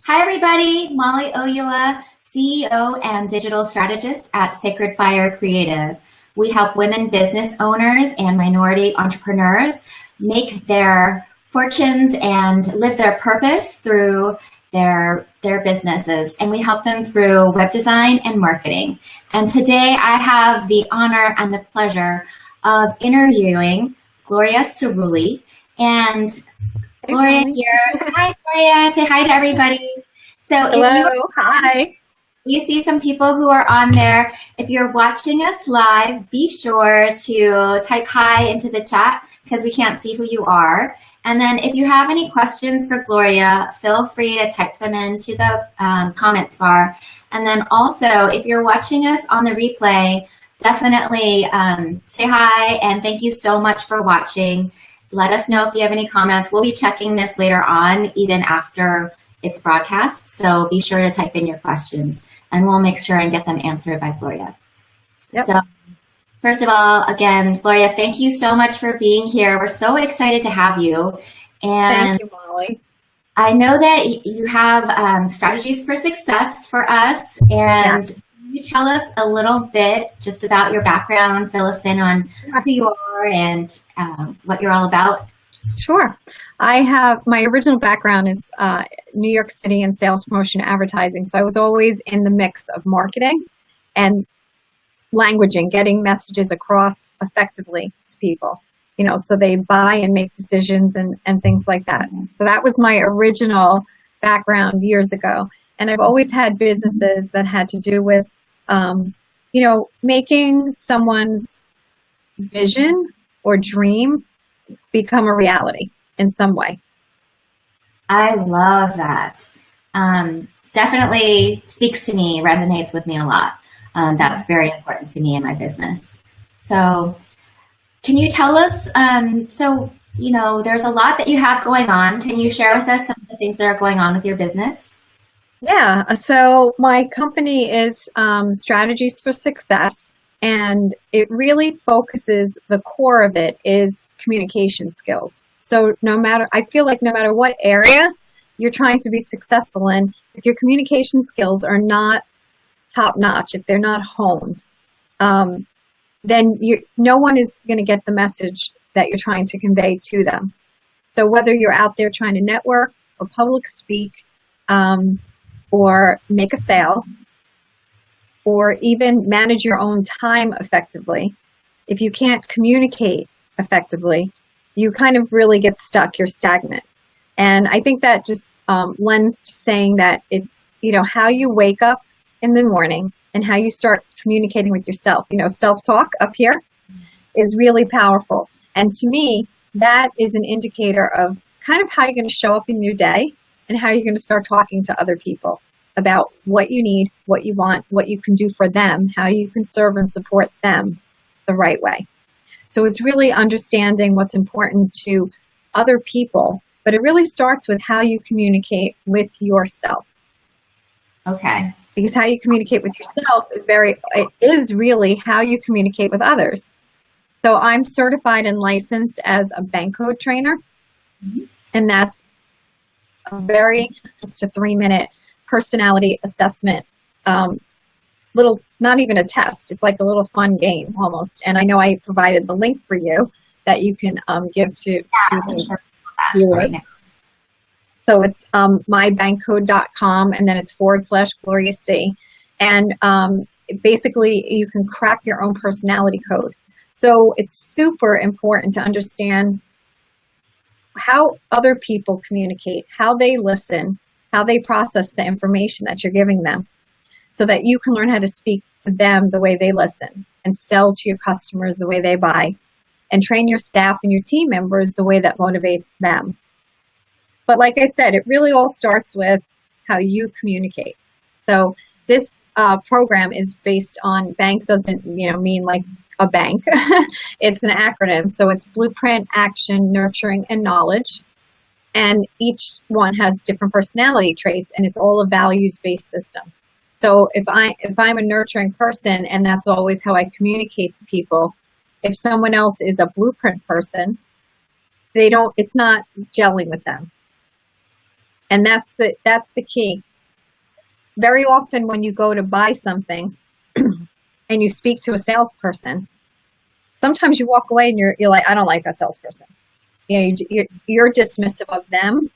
Hi, everybody. Molly Oyua, CEO and digital strategist at Sacred Fire Creative. We help women business owners and minority entrepreneurs make their fortunes and live their purpose through their businesses. And we help them through web design and marketing. And today I have the honor and the pleasure of interviewing Gloria Cirulli. And Gloria here. Hi, Gloria. Say hi to everybody. So hello. Hi. You see some people who are on there. If you're watching us live, be sure to type hi into the chat because we can't see who you are. And then if you have any questions for Gloria, feel free to type them into the comments bar. And then also, if you're watching us on the replay, definitely say hi and thank you so much for watching. Let us know if you have any comments. We'll be checking this later on, even after it's broadcast. So be sure to type in your questions and we'll make sure and get them answered by Gloria. Yep. So first of all, again, Gloria, thank you so much for being here. We're so excited to have you. And thank you, Molly. I know that you have strategies for success for us. And yes. Can you tell us a little bit just about your background, fill us in on who you are and what you're all about? Sure. I have, my original background is New York City in sales, promotion, advertising. So I was always in the mix of marketing and languaging, getting messages across effectively to people, you know, so they buy and make decisions and things like that. So that was my original background years ago. And I've always had businesses that had to do with, you know, making someone's vision or dream become a reality in some way. I love that. Definitely speaks to me, resonates with me a lot. That's very important to me in my business. So can you tell us, so, you know, there's a lot that you have going on. Can you share with us some of the things that are going on with your business? Yeah, so my company is Strategies for Success, and it really focuses, the core of it is communication skills. So I feel like no matter what area you're trying to be successful in, if your communication skills are not top notch, if they're not honed, then no one is going to get the message that you're trying to convey to them. So whether you're out there trying to network or public speak, or make a sale, or even manage your own time effectively, if you can't communicate effectively, you kind of really get stuck, you're stagnant. And I think that just lends to saying that it's, you know, how you wake up in the morning and how you start communicating with yourself. You know, self-talk up here is really powerful. And to me, that is an indicator of kind of how you're going to show up in your day and how you're going to start talking to other people about what you need, what you want, what you can do for them, how you can serve and support them the right way. So it's really understanding what's important to other people, but it really starts with how you communicate with yourself. Okay. Because how you communicate with yourself is really how you communicate with others. So I'm certified and licensed as a bank code trainer, and that's a very, just a 3-minute personality assessment, little, not even a test, it's like a little fun game almost. And I know I provided the link for you that you can give to the viewers. Right. So it's mybankcode.com, and then it's /Gloria C. And basically you can crack your own personality code. So it's super important to understand how other people communicate, how they listen, how they process the information that you're giving them, so that you can learn how to speak to them the way they listen and sell to your customers the way they buy and train your staff and your team members the way that motivates them. But like I said, it really all starts with how you communicate. So this program is based on, bank doesn't mean like a bank. It's an acronym. So it's blueprint, action, nurturing, and knowledge. And each one has different personality traits, and it's all a values-based system. So if I'm a nurturing person, and that's always how I communicate to people, if someone else is a blueprint person, it's not gelling with them. And that's the key. Very often when you go to buy something and you speak to a salesperson, sometimes you walk away and you're like, I don't like that salesperson. You know, you're dismissive of them,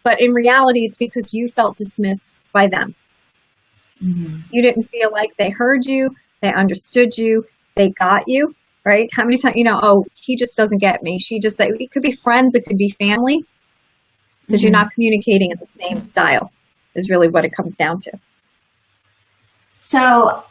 but in reality, it's because you felt dismissed by them. Mm-hmm. You didn't feel like they heard you, they understood you, they got you, right? How many times, oh, he just doesn't get me. It could be friends, it could be family, because you're not communicating in the same style is really what it comes down to. So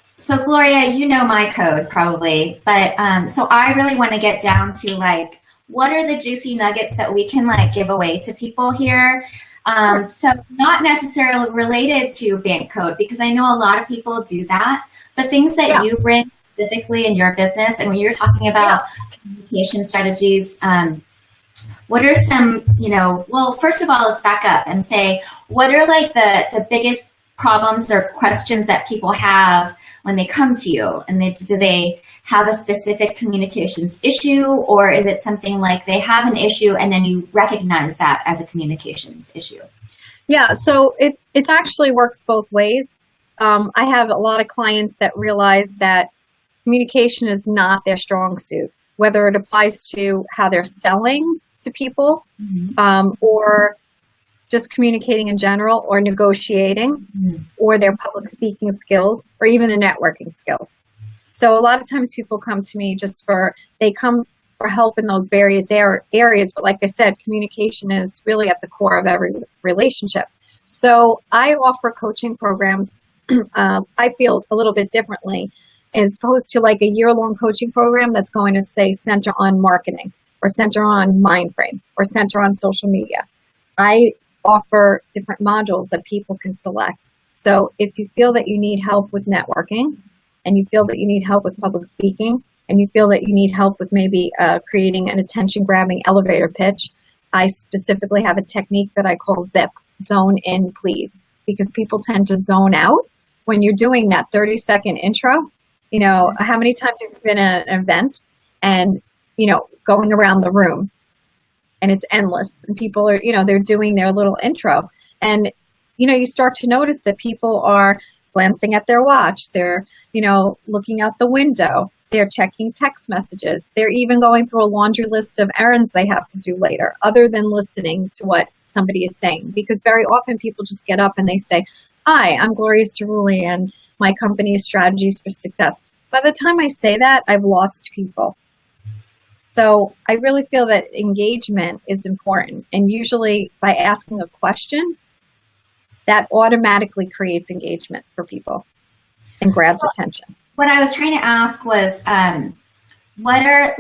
Gloria, you know my code probably, but so I really want to get down to like, what are the juicy nuggets that we can like give away to people here? So not necessarily related to bank code, because I know a lot of people do that, but things that you bring specifically in your business, and when you're talking about communication strategies, what are some, well, first of all, let's back up and say, what are like the biggest problems or questions that people have when they come to you? And do they have a specific communications issue, or is it something like they have an issue and then you recognize that as a communications issue? Yeah, so it actually works both ways. I have a lot of clients that realize that communication is not their strong suit, whether it applies to how they're selling to people, or just communicating in general, or negotiating, or their public speaking skills, or even the networking skills. So a lot of times people come to me they come for help in those various areas, but like I said, communication is really at the core of every relationship. So I offer coaching programs, I feel a little bit differently, as opposed to like a year-long coaching program that's going to say center on marketing, or center on Mindframe, or center on social media. I offer different modules that people can select. So if you feel that you need help with networking, and you feel that you need help with public speaking, and you feel that you need help with maybe creating an attention-grabbing elevator pitch, I specifically have a technique that I call ZIP, zone in, please, because people tend to zone out when you're doing that 30-second intro. How many times have you been at an event and, going around the room, and it's endless, and people are, they're doing their little intro, and, you start to notice that people are glancing at their watch, they're, looking out the window, they're checking text messages, they're even going through a laundry list of errands they have to do later, other than listening to what somebody is saying. Because very often people just get up and they say, hi, I'm Gloria Cirulli, and my company is Strategies for Success. By the time I say that, I've lost people. So I really feel that engagement is important. And usually by asking a question, that automatically creates engagement for people and grabs attention. What I was trying to ask was, what are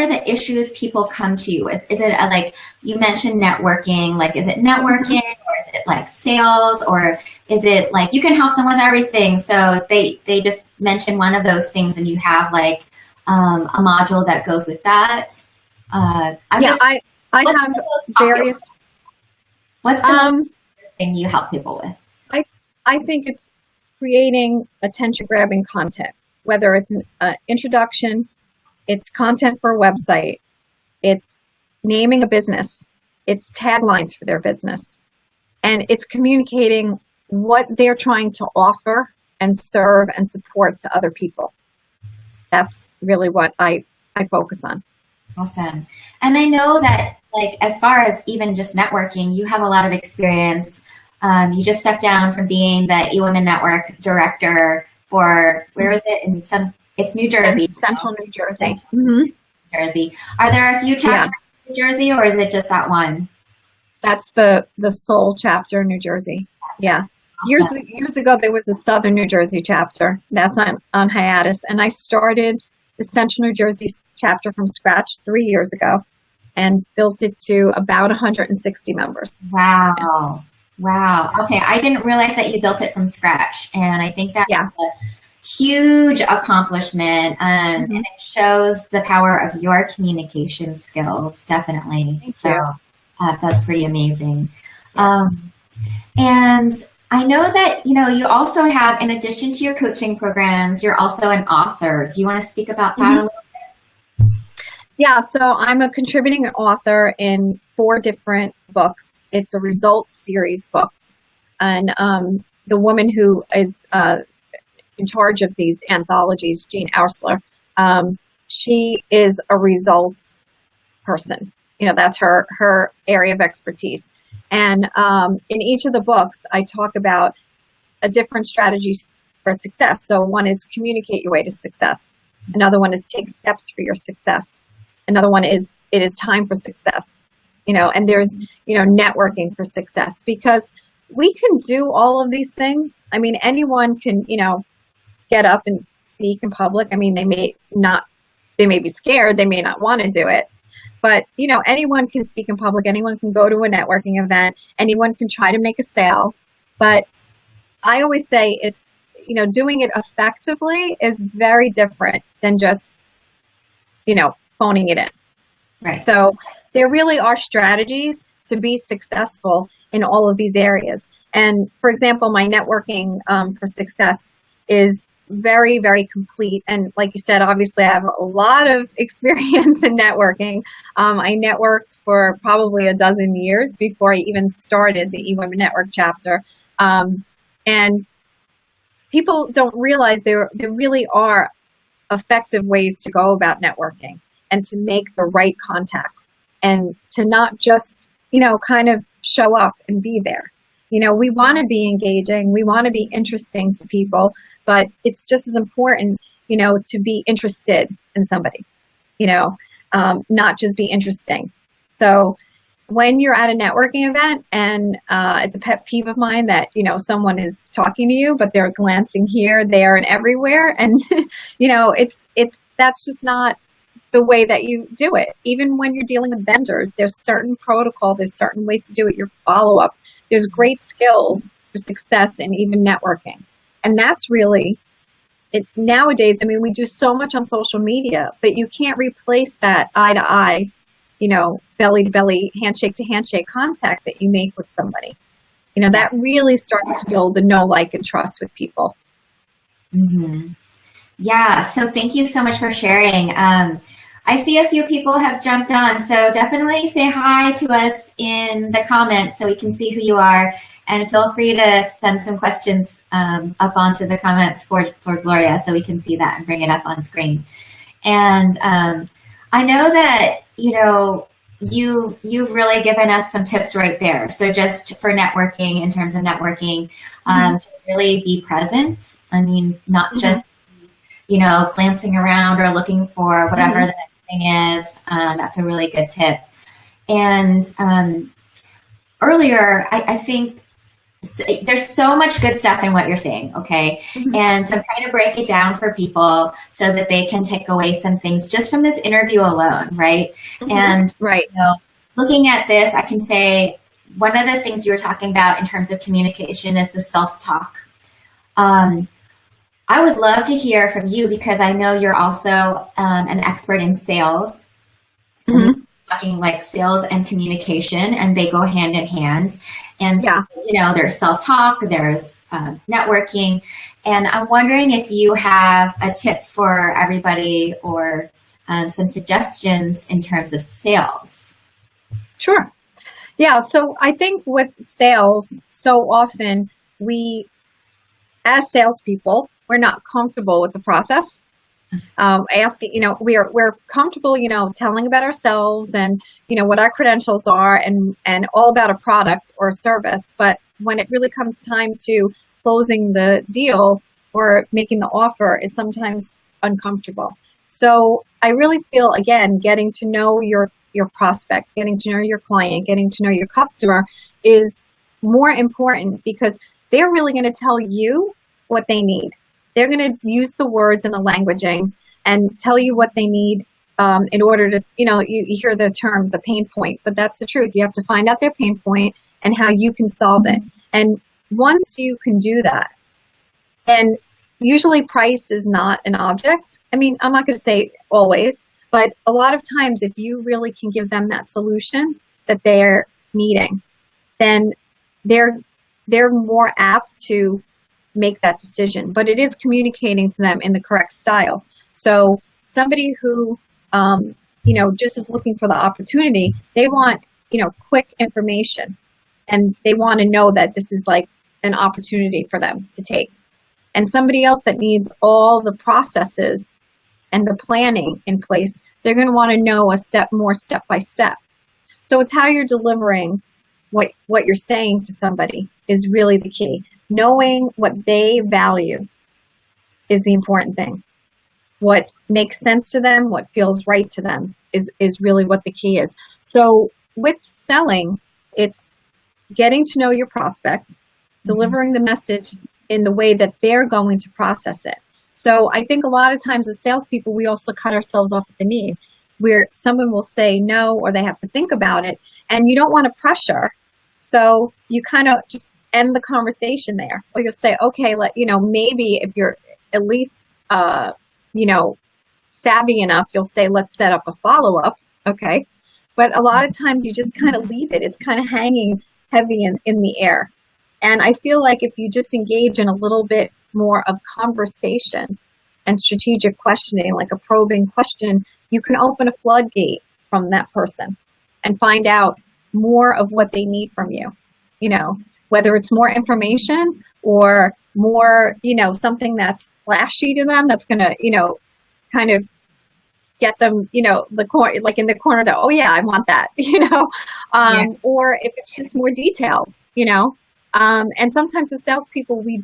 the issues people come to you with? Is it like you mentioned networking? Like, is it networking, or is it like sales, or is it like you can help them with everything? So they just mention one of those things, and you have like a module that goes with that. I have various. What's the most thing you help people with? I think it's creating attention-grabbing content, whether it's an introduction, it's content for a website, it's naming a business, it's taglines for their business, and it's communicating what they're trying to offer and serve and support to other people. That's really what I focus on. Awesome. And I know that, like, as far as even just networking, you have a lot of experience. You just stepped down from being the eWomenNetwork director for, where is it? It's New Jersey. Central New Jersey. New Jersey. Are there a few chapters in New Jersey, or is it just that one? That's the sole chapter in New Jersey. Yeah. Years ago, there was a Southern New Jersey chapter. That's on hiatus. And I started the Central New Jersey chapter from scratch 3 years ago and built it to about 160 members. Wow. Yeah. Wow. Okay. I didn't realize that you built it from scratch. And I think that's a huge accomplishment. And it shows the power of your communication skills, definitely. Thank you. That's pretty amazing. And I know that, you also have, in addition to your coaching programs, you're also an author. Do you want to speak about that a little bit? Yeah, so I'm a contributing author in 4 different books. It's a results series books. And the woman who is in charge of these anthologies, Jean Oursler, she is a results person. That's her area of expertise. And in each of the books, I talk about a different strategy for success. So one is communicate your way to success. Another one is take steps for your success. Another one is it is time for success. And there's, networking for success, because we can do all of these things. I mean, anyone can, get up and speak in public. I mean, they may be scared, they may not want to do it. But, anyone can speak in public, anyone can go to a networking event, anyone can try to make a sale. But I always say it's, doing it effectively is very different than just, phoning it in. Right. So there really are strategies to be successful in all of these areas. And for example, my networking for success is very, very complete. And like you said, obviously I have a lot of experience in networking. I networked for probably a dozen years before I even started the eWomenNetwork chapter. And people don't realize there really are effective ways to go about networking and to make the right contacts and to not just, kind of show up and be there. We want to be engaging, we want to be interesting to people, but it's just as important, to be interested in somebody, not just be interesting. So when you're at a networking event and it's a pet peeve of mine that, someone is talking to you, but they're glancing here, there, and everywhere. And, that's just not the way that you do it. Even when you're dealing with vendors, there's certain protocol, there's certain ways to do it, your follow-up. There's great skills for success in even networking. And that's really it nowadays. I mean, we do so much on social media, but you can't replace that eye-to-eye, belly-to-belly, handshake-to-handshake contact that you make with somebody. That really starts to build the know, like, and trust with people. Mm-hmm. Yeah, so thank you so much for sharing. I see a few people have jumped on, so definitely say hi to us in the comments so we can see who you are, and feel free to send some questions up onto the comments for Gloria so we can see that and bring it up on screen. And I know that, you've really given us some tips right there. So just for networking, in terms of networking, to really be present. I mean, not just glancing around or looking for whatever the next thing is. That's a really good tip. And earlier, I think there's so much good stuff in what you're saying, okay? And so I'm trying to break it down for people so that they can take away some things just from this interview alone, right? And looking at this, I can say one of the things you were talking about in terms of communication is the self-talk. I would love to hear from you, because I know you're also an expert in sales. Talking like sales and communication, and they go hand in hand. And there's self-talk, there's networking, and I'm wondering if you have a tip for everybody or some suggestions in terms of sales. Sure. Yeah. So I think with sales, so often we, as salespeople, we're not comfortable with the process. Asking, we're comfortable, telling about ourselves and, what our credentials are and all about a product or a service. But when it really comes time to closing the deal or making the offer, it's sometimes uncomfortable. So I really feel, again, getting to know your prospect, getting to know your client, getting to know your customer is more important, because they're really going to tell you what they need. They're going to use the words and the languaging and tell you what they need in order to, you hear the term, the pain point, but that's the truth. You have to find out their pain point and how you can solve it. And once you can do that, and usually price is not an object. I mean, I'm not going to say always, but a lot of times if you really can give them that solution that they're needing, then they're more apt to make that decision. But it is communicating to them in the correct style. So somebody who, just is looking for the opportunity, they want, quick information. and they want to know that this is like an opportunity for them to take. And somebody else that needs all the processes and the planning in place, they're going to want to know a step by step. So it's how you're delivering what you're saying to somebody is really the key. Knowing what they value is the important thing. What makes sense to them, what feels right to them is really what the key is. So with selling, it's getting to know your prospect, delivering the message in the way that they're going to process it. So I think a lot of times as salespeople, we also cut ourselves off at the knees, where someone will say no or they have to think about it, and you don't want to pressure. So you kind of just end the conversation there. Or you'll say, okay, maybe if you're at least, savvy enough, you'll say, let's set up a follow-up. Okay. But a lot of times you just kind of leave it. It's kind of hanging heavy in the air. And I feel like if you just engage in a little bit more of conversation and strategic questioning, like a probing question, you can open a floodgate from that person and find out more of what they need from you, whether it's more information or more, something that's flashy to them that's going to, kind of get them, the corner, like in the corner that, oh yeah, I want that, or if it's just more details, and sometimes the salespeople, we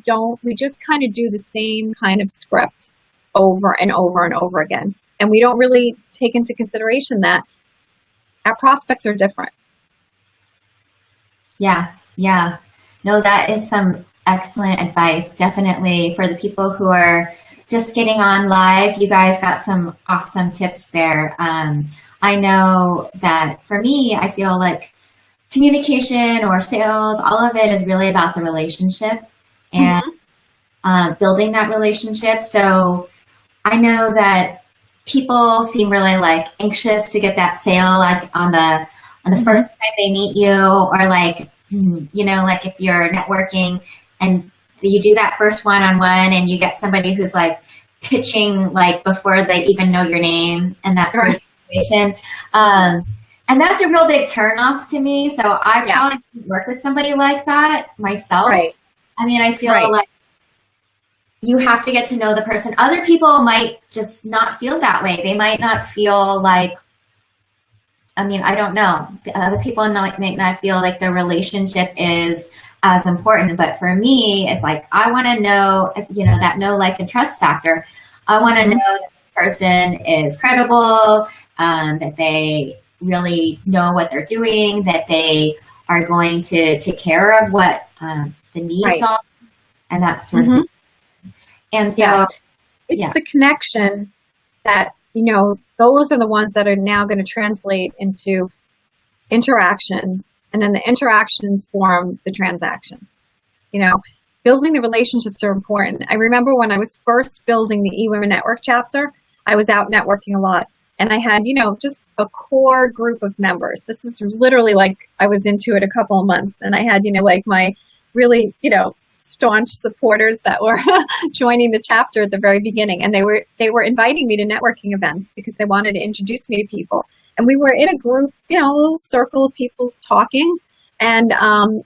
just kind of do the same kind of script over and over and over again. And we don't really take into consideration that our prospects are different. Yeah. No, that is some excellent advice. Definitely for the people who are just getting on live, you guys got some awesome tips there. I know that for me, I feel like communication or sales, all of it is really about the relationship and building that relationship. So I know that people seem really like anxious to get that sale, like on the first time they meet you, or like, like if you're networking and you do that first one-on-one and you get somebody who's like pitching like before they even know your name and that sort of situation. And that's a real big turnoff to me. So I probably couldn't work with somebody like that myself. Right. I mean, I feel like you have to get to know the person. Other people might just not feel that way. They might not feel like, I don't know. Other people might not feel like their relationship is as important. But for me, it's like, I want to know, that know, like, and trust factor. I want to know that the person is credible, that they really know what they're doing, that they are going to take care of what the needs are, and that sort of thing. And so, it's the connection that, those are the ones that are now going to translate into interactions, and then the interactions form the transactions. Building the relationships are important. I remember when I was first building the eWomenNetwork chapter, I was out networking a lot. And I had, just a core group of members. This is literally like I was into it a couple of months. And I had, like my really, staunch supporters that were joining the chapter at the very beginning. And they were inviting me to networking events because they wanted to introduce me to people. And we were in a group, a little circle of people talking. And, I'm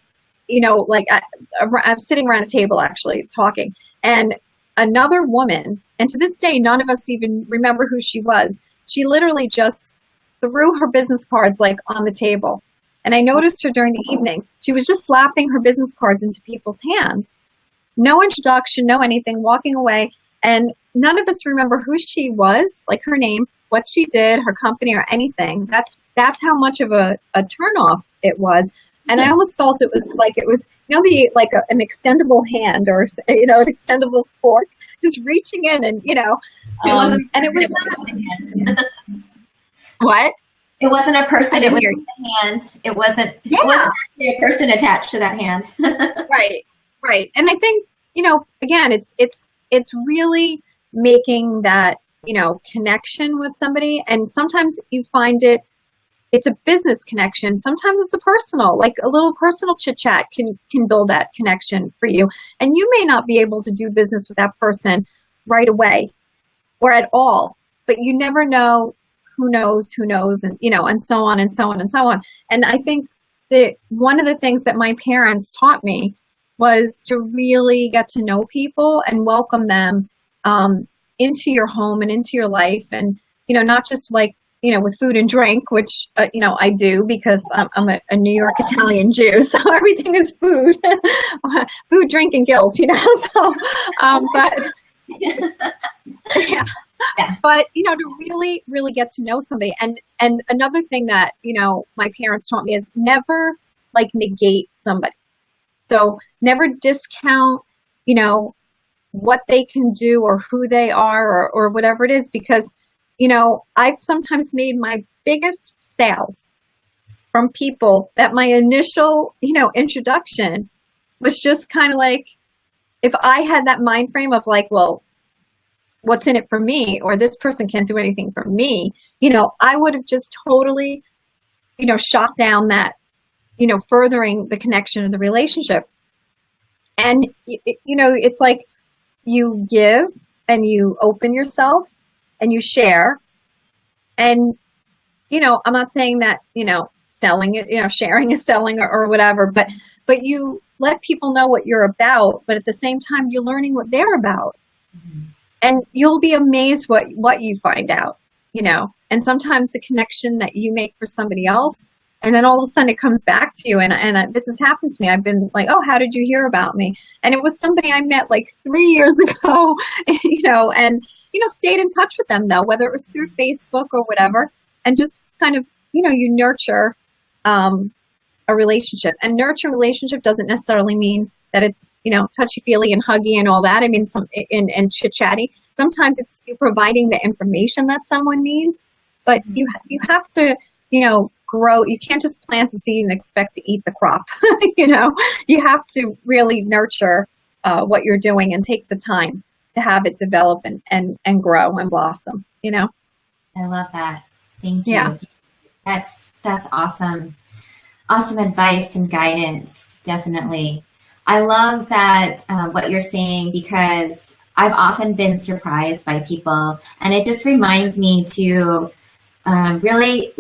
sitting around a table actually talking. And another woman, and to this day, none of us even remember who she was. She literally just threw her business cards like on the table. And I noticed her during the evening. She was just slapping her business cards into people's hands. No introduction, no anything, walking away. And none of us remember who she was, like her name, what she did, her company, or anything. That's how much of a turnoff it was. And I almost felt it was an extendable hand or, an extendable fork, just reaching in and, it wasn't, and it was not. What? It wasn't a person. It was a hand. It wasn't actually a person attached to that hand. Right. And I think, again, it's really making that, connection with somebody. And sometimes you find it's a business connection. Sometimes it's a personal, like a little personal chit chat can build that connection for you. And you may not be able to do business with that person right away or at all, but you never know who knows, and, and so on and so on and so on. And I think one of the things that my parents taught me was to really get to know people and welcome them into your home and into your life, and not just like with food and drink, which I do because I'm a New York Italian Jew, so everything is food, food, drink, and guilt, So, but yeah. Yeah. But to really, really get to know somebody, and another thing that my parents taught me is never like negate somebody. So never discount what they can do or who they are or whatever it is, because I've sometimes made my biggest sales from people that my initial introduction was just kind of like, if I had that mind frame of like, well, what's in it for me, or this person can't do anything for me, I would have just totally, shot down that, furthering the connection of the relationship. And, it's like you give and you open yourself and you share. And, I'm not saying that, selling it, sharing is selling or whatever, but you let people know what you're about, but at the same time, you're learning what they're about. Mm-hmm. And you'll be amazed what you find out, and sometimes the connection that you make for somebody else, and then all of a sudden it comes back to you. And this has happened to me. I've been like, oh, how did you hear about me? And it was somebody I met like 3 years ago, and, stayed in touch with them though, whether it was through Facebook or whatever, and just kind of, you nurture a relationship. And nurture a relationship doesn't necessarily mean that it's, touchy-feely and huggy and all that. I mean, and chit-chatty. Sometimes it's you providing the information that someone needs, but you have to, grow. You can't just plant a seed and expect to eat the crop. You have to really nurture what you're doing and take the time to have it develop and grow and blossom. I love that. Thank you. Yeah. That's awesome. Awesome advice and guidance. Definitely. I love that what you're saying, because I've often been surprised by people, and it just reminds me to really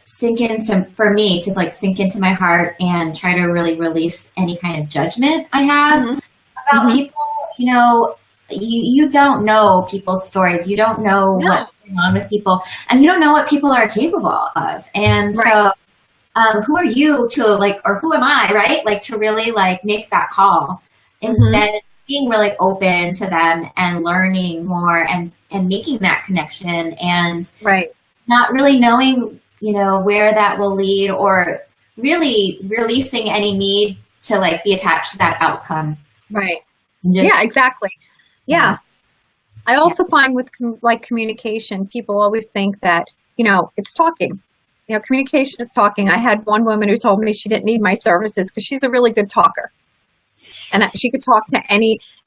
sink into my heart and try to really release any kind of judgment I have about people. You don't know people's stories. You don't know what's going on with people, and you don't know what people are capable of. And so who are you to or who am I, right? To really make that call instead of being really open to them and learning more and making that connection, and not really knowing, where that will lead, or really releasing any need to be attached to that outcome. Right. Yeah, exactly. Yeah. I also find with communication, people always think that, it's talking. Communication is talking. I had one woman who told me she didn't need my services because she's a really good talker. And she could talk to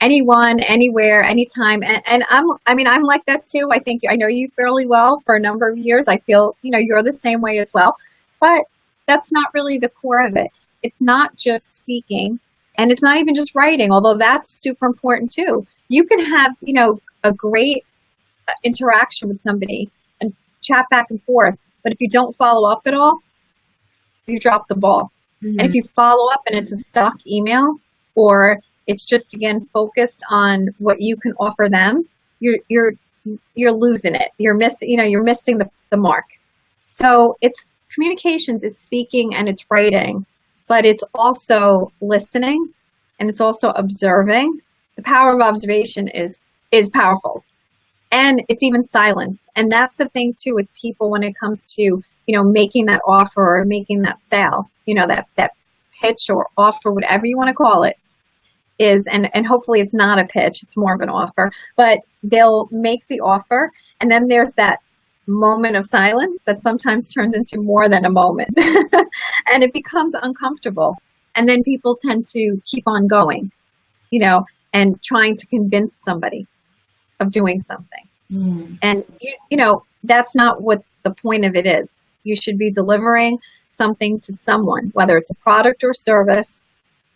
anyone, anywhere, anytime. And I'm like that too. I know you fairly well for a number of years. I feel, you're the same way as well. But that's not really the core of it. It's not just speaking, and it's not even just writing, although that's super important too. You can have, a great interaction with somebody and chat back and forth. But if you don't follow up at all, you drop the ball. And if you follow up and it's a stock email, or it's just, again, focused on what you can offer them, you're losing it. You're missing the mark. So communications is speaking and it's writing, but it's also listening and it's also observing. The power of observation is powerful. And it's even silence. And that's the thing too with people when it comes to, making that offer or making that sale, that pitch or offer, whatever you want to call it, is, and hopefully it's not a pitch, it's more of an offer, but they'll make the offer, and then there's that moment of silence that sometimes turns into more than a moment. And it becomes uncomfortable. And then people tend to keep on going, and trying to convince somebody of doing something. And, that's not what the point of it is. You should be delivering something to someone, whether it's a product or service.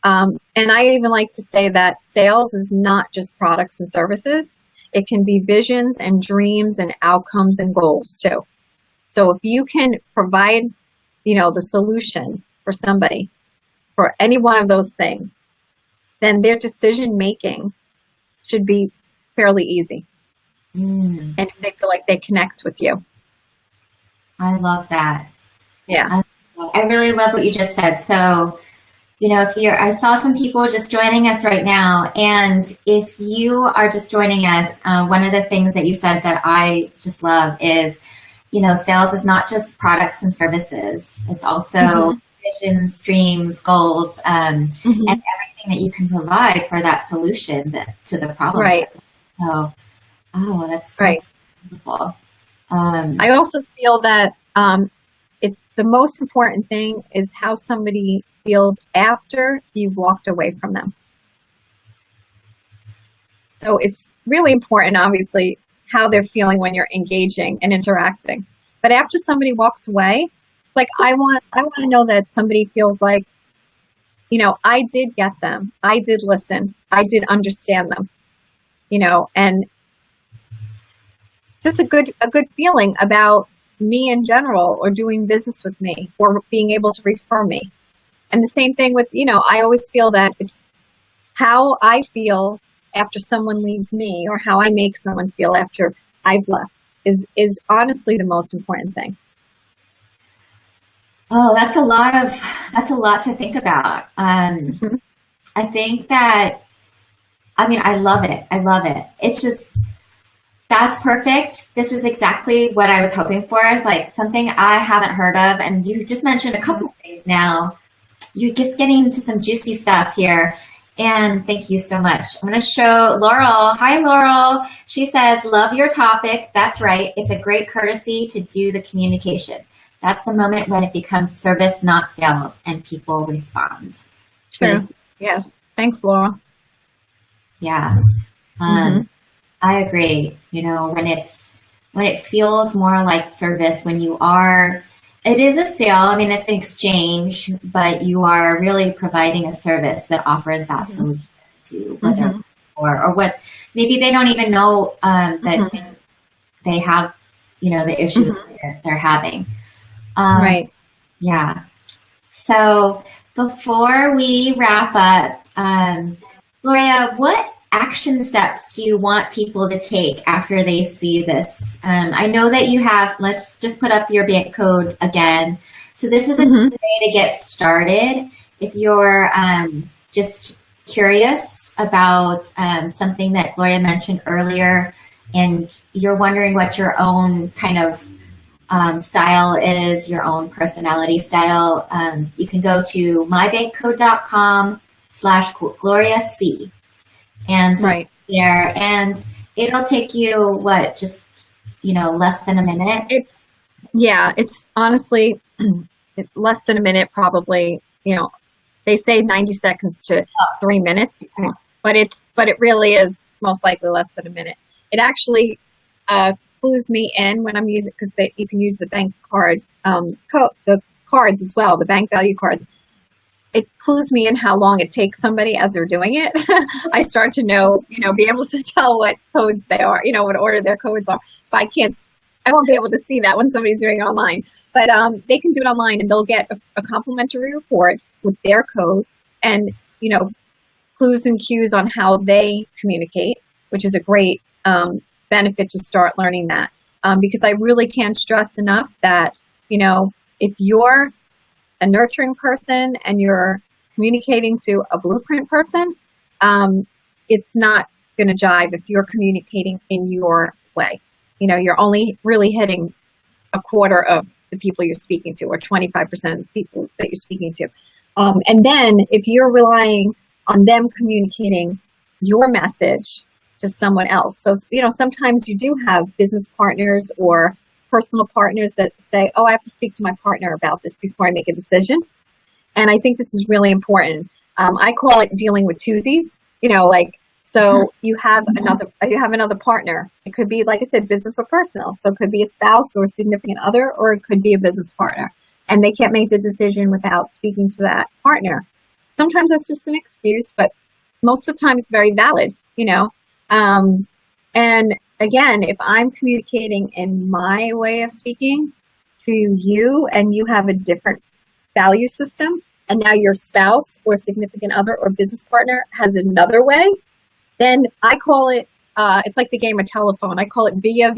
And I even like to say that sales is not just products and services. It can be visions and dreams and outcomes and goals too. So if you can provide, the solution for somebody, for any one of those things, then their decision making should be fairly easy. And if they feel like they connect with you. I love that. Yeah. I really love what you just said. So, I saw some people just joining us right now, and if you are just joining us, one of the things that you said that I just love is, sales is not just products and services. It's also visions, dreams, goals, and everything that you can provide for that solution to the problem. Right. So, that's beautiful. I also feel that the most important thing is how somebody feels after you've walked away from them. So it's really important, obviously, how they're feeling when you're engaging and interacting. But after somebody walks away, like I want to know that somebody feels like, I did get them. I did listen. I did understand them. And just a good feeling about me in general, or doing business with me, or being able to refer me. And the same thing with, I always feel that it's how I feel after someone leaves me, or how I make someone feel after I've left is honestly the most important thing. Oh, that's a lot to think about. I think that, I love it. It's just, that's perfect. This is exactly what I was hoping for. It's like something I haven't heard of. And you just mentioned a couple of things now. You're just getting into some juicy stuff here. And thank you so much. I'm going to show Laurel. Hi, Laurel. She says, love your topic. That's right. It's a great courtesy to do the communication. That's the moment when it becomes service, not sales, and people respond. True. Yes. Thanks, Laurel. Yeah. I agree. When it feels more like service, when it is a sale. It's an exchange, but you are really providing a service that offers that solution to what they're looking for, or what maybe they don't even know that they have, the issues they're having. Right. Yeah. So before we wrap up, Gloria, what action steps do you want people to take after they see this? I know that you have, let's just put up your bank code again. So this is a good way to get started. If you're just curious about something that Gloria mentioned earlier, and you're wondering what your own kind of style is, your own personality style, you can go to mybankcode.com/GloriaC. And so there, and it'll take you just less than a minute. It's honestly less than a minute, probably. They say 90 seconds to 3 minutes, but it really is most likely less than a minute. It actually clues me in when I'm using, because you can use the bank card the cards as well, the bank value cards. It clues me in how long it takes somebody as they're doing it. I start to know, be able to tell what codes they are, what order their codes are. But I won't be able to see that when somebody's doing it online. But they can do it online, and they'll get a complimentary report with their code and, clues and cues on how they communicate, which is a great benefit to start learning that. Because I really can't stress enough that, if you're a nurturing person and you're communicating to a blueprint person, it's not going to jive if you're communicating in your way. You're only really hitting a quarter of the people you're speaking to, or 25% of the people that you're speaking to. And then if you're relying on them communicating your message to someone else. So, sometimes you do have business partners or personal partners that say, oh, I have to speak to my partner about this before I make a decision. And I think this is really important. I call it dealing with twosies, so you have another partner. It could be, like I said, business or personal. So it could be a spouse or a significant other, or it could be a business partner. And they can't make the decision without speaking to that partner. Sometimes that's just an excuse, but most of the time it's very valid, and again, if I'm communicating in my way of speaking to you and you have a different value system, and now your spouse or significant other or business partner has another way, then I call it, it's like the game of telephone. I call it via.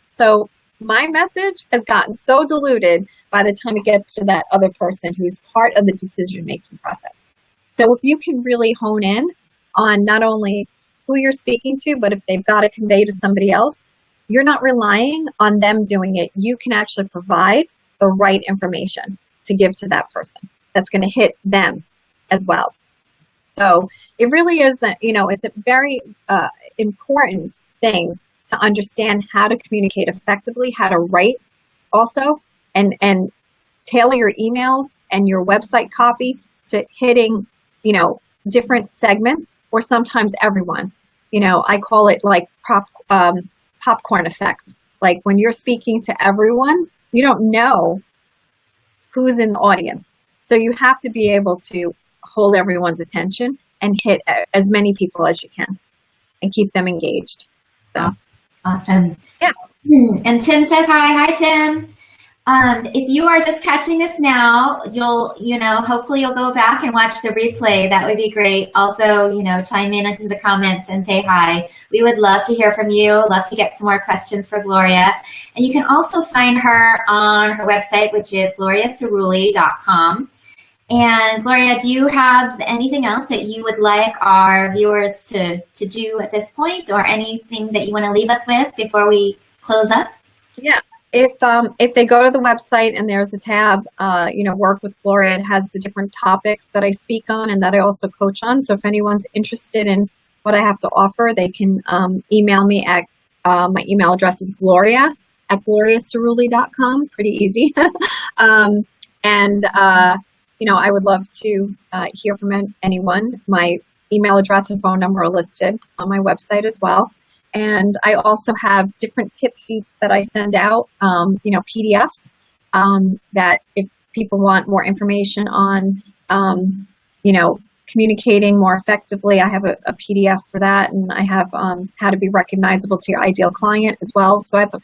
So my message has gotten so diluted by the time it gets to that other person who's part of the decision-making process. So if you can really hone in on not only who you're speaking to, but if they've got to convey to somebody else, you're not relying on them doing it. You can actually provide the right information to give to that person that's going to hit them as well. So it really is, it's a very important thing to understand how to communicate effectively, how to write also, and tailor your emails and your website copy to hitting, different segments, or sometimes everyone. I call it like popcorn effect. Like when you're speaking to everyone, you don't know who's in the audience. So you have to be able to hold everyone's attention and hit as many people as you can and keep them engaged. So. Awesome. Yeah. And Tim says hi. Hi, Tim. If you are just catching this now, hopefully you'll go back and watch the replay. That would be great. Also, chime in into the comments and say hi. We would love to hear from you. Love to get some more questions for Gloria. And you can also find her on her website, which is gloriacirulli.com. And Gloria, do you have anything else that you would like our viewers to do at this point, or anything that you want to leave us with before we close up? Yeah. If they go to the website and there's a tab, Work with Gloria, it has the different topics that I speak on and that I also coach on. So if anyone's interested in what I have to offer, they can email me at, my email address is gloria@gloriacirulli.com. Pretty easy. I would love to hear from anyone. My email address and phone number are listed on my website as well. And I also have different tip sheets that I send out, PDFs, that if people want more information on, communicating more effectively, I have a PDF for that. And I have how to be recognizable to your ideal client as well. So I have,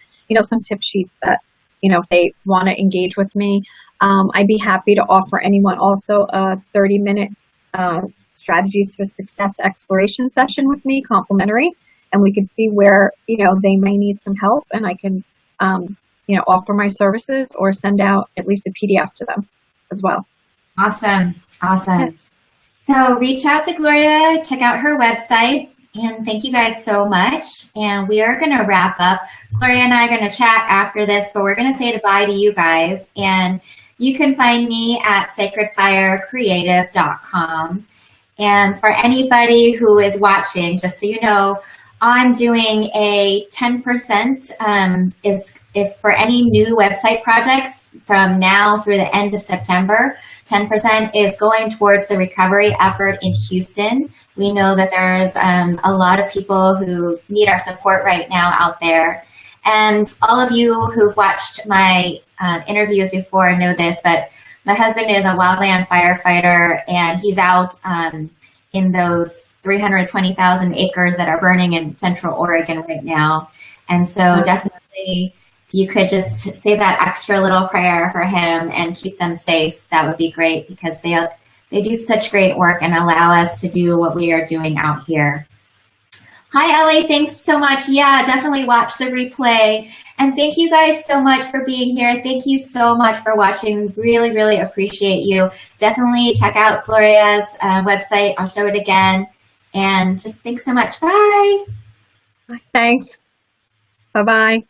some tip sheets that, if they want to engage with me, I'd be happy to offer anyone also a 30-minute strategies for success exploration session with me, complimentary. And we can see where, they may need some help, and I can, offer my services or send out at least a PDF to them as well. Awesome. So reach out to Gloria, check out her website, and thank you guys so much. And we are going to wrap up. Gloria and I are going to chat after this, but we're going to say goodbye to you guys. And you can find me at sacredfirecreative.com. And for anybody who is watching, just so you know, I'm doing a 10% if for any new website projects from now through the end of September, 10% is going towards the recovery effort in Houston. We know that there's a lot of people who need our support right now out there. And all of you who've watched my interviews before know this, but my husband is a wildland firefighter, and he's out in those 320,000 acres that are burning in Central Oregon right now. And so definitely, if you could just say that extra little prayer for him and keep them safe, that would be great, because they do such great work and allow us to do what we are doing out here. Hi, Ellie. Thanks so much. Yeah, definitely watch the replay. And thank you guys so much for being here. Thank you so much for watching. Really, really appreciate you. Definitely check out Gloria's website. I'll show it again. And just thanks so much. Bye. Thanks. Bye-bye.